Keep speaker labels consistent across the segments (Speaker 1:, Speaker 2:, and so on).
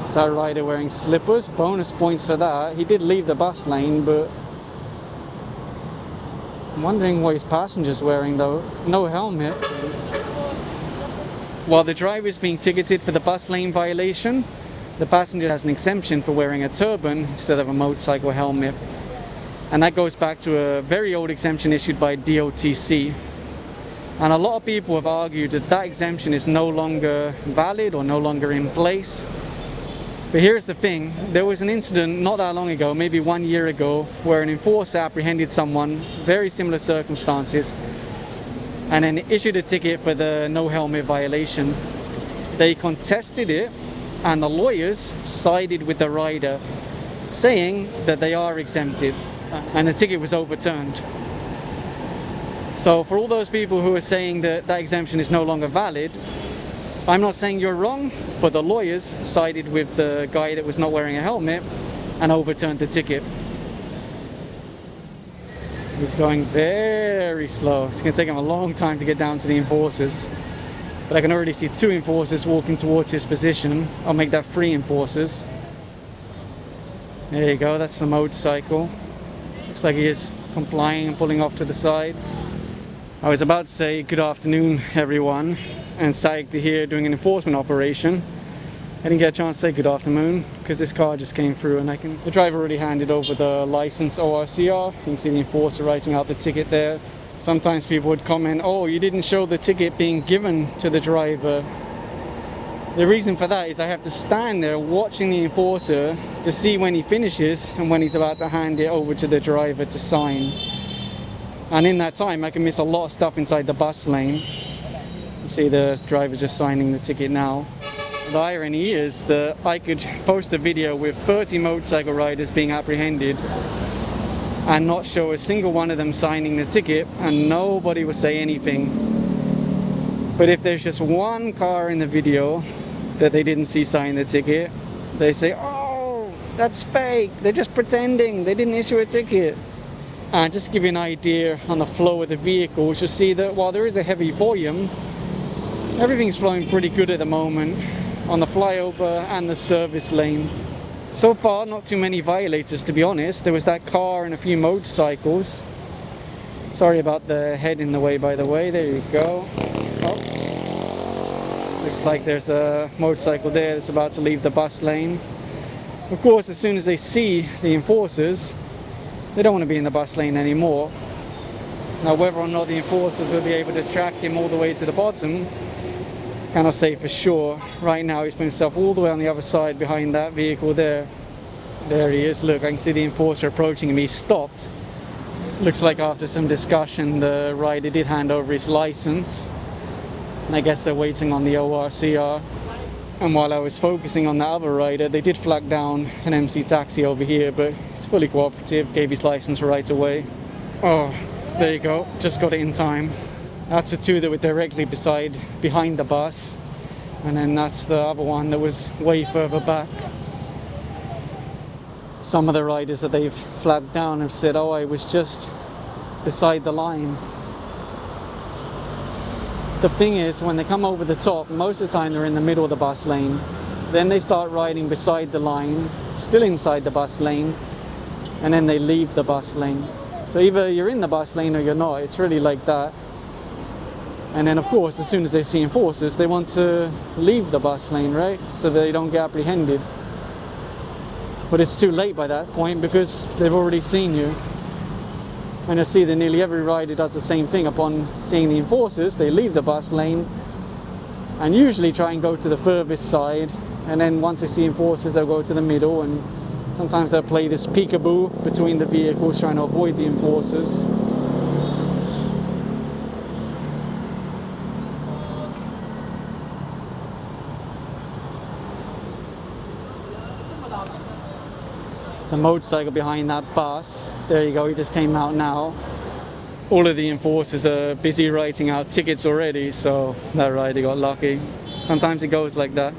Speaker 1: Is that rider wearing slippers? Bonus points for that. He did leave the bus lane, but I'm wondering what his passenger's wearing though. No helmet. While the driver is being ticketed for the bus lane violation, the passenger has an exemption for wearing a turban instead of a motorcycle helmet. And that goes back to a very old exemption issued by DOTC. And a lot of people have argued that that exemption is no longer valid or no longer in place. But here's the thing, there was an incident not that long ago, maybe 1 year ago, where an enforcer apprehended someone, very similar circumstances, and then issued a ticket for the no helmet violation. They contested it, and the lawyers sided with the rider, saying that they are exempted, and the ticket was overturned. So for all those people who are saying that that exemption is no longer valid, I'm not saying you're wrong, but the lawyers sided with the guy that was not wearing a helmet and overturned the ticket. He's going very slow. It's going to take him a long time to get down to the enforcers. But I can already see 2 enforcers walking towards his position. I'll make that 3 enforcers. There you go, that's the motorcycle. Looks like he is complying and pulling off to the side. I was about to say good afternoon everyone, and psyched to hear doing an enforcement operation. I didn't get a chance to say good afternoon because this car just came through, and the driver already handed over the license ORCR. You can see the enforcer writing out the ticket there. Sometimes people would comment, oh, you didn't show the ticket being given to the driver. The reason for that is I have to stand there watching the enforcer to see when he finishes and when he's about to hand it over to the driver to sign. And in that time I can miss a lot of stuff inside the bus lane. You see the driver just signing the ticket now. The irony is that I could post a video with 30 motorcycle riders being apprehended and not show a single one of them signing the ticket, and nobody will say anything. But if there's just one car in the video that they didn't see sign the ticket, they say, oh, that's fake, they're just pretending, they didn't issue a ticket. And just to give you an idea on the flow of the vehicles, you'll see that while there is a heavy volume, everything's flowing pretty good at the moment on the flyover and the service lane. So far, not too many violators, to be honest. There was that car and a few motorcycles. Sorry about the head in the way, by the way. There you go. Oops. Looks like there's a motorcycle there that's about to leave the bus lane. Of course, as soon as they see the enforcers, they don't want to be in the bus lane anymore. Now, whether or not the enforcers will be able to track him all the way to the bottom, cannot say for sure. Right now he's put himself all the way on the other side behind that vehicle there. There he is. Look, I can see the enforcer approaching him. He stopped. Looks like after some discussion the rider did hand over his license, and I guess they're waiting on the ORCR. And while I was focusing on the other rider, they did flag down an MC taxi over here, but he's fully cooperative, gave his license right away. Oh, there you go, just got it in time. That's the 2 that were directly behind the bus, and then that's the other one that was way further back. Some of the riders that they've flagged down have said, oh, I was just beside the line. The thing is, when they come over the top, most of the time they're in the middle of the bus lane. Then they start riding beside the line, still inside the bus lane, and then they leave the bus lane. So either you're in the bus lane or you're not. It's really like that. And then of course, as soon as they see enforcers, they want to leave the bus lane, right? So they don't get apprehended. But it's too late by that point because they've already seen you. And I see that nearly every rider does the same thing. Upon seeing the enforcers, they leave the bus lane and usually try and go to the furthest side, and then once they see enforcers they'll go to the middle, and sometimes they'll play this peekaboo between the vehicles trying to avoid the enforcers. There's a motorcycle behind that bus. There you go, he just came out now. All of the enforcers are busy writing out tickets already, so that rider got lucky. Sometimes it goes like that.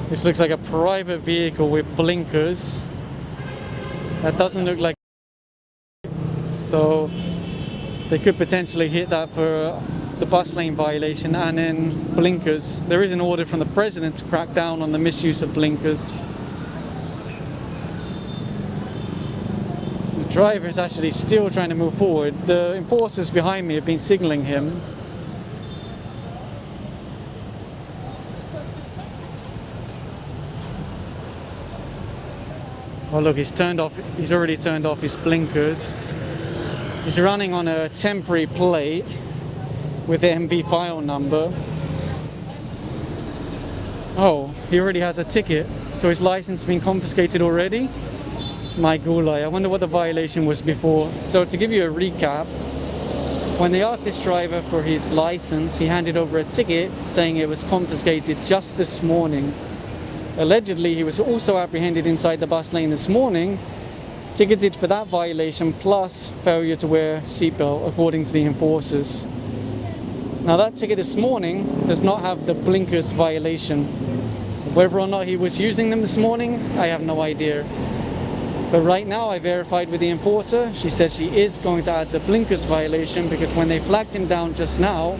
Speaker 1: This looks like a private vehicle with blinkers. That doesn't look like, so they could potentially hit that for the bus lane violation and then blinkers. There is an order from the president to crack down on the misuse of blinkers. The driver is actually still trying to move forward. The enforcers behind me have been signaling him. Oh look, he's already turned off his blinkers. He's running on a temporary plate with the MV file number. Oh, he already has a ticket, so his license has been confiscated already? My gulai, I wonder what the violation was before. So to give you a recap, when they asked this driver for his license, he handed over a ticket saying it was confiscated just this morning. Allegedly, he was also apprehended inside the bus lane this morning, ticketed for that violation plus failure to wear seatbelt, according to the enforcers. Now that ticket this morning does not have the blinkers violation. Whether or not he was using them this morning, I have no idea. But right now I verified with the enforcer. She said she is going to add the blinkers violation because when they flagged him down just now,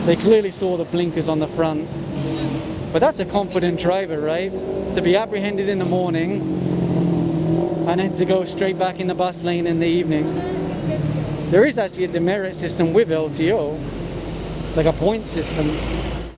Speaker 1: they clearly saw the blinkers on the front. But that's a confident driver, right? To be apprehended in the morning and then to go straight back in the bus lane in the evening. There is actually a demerit system with LTO, like a point system.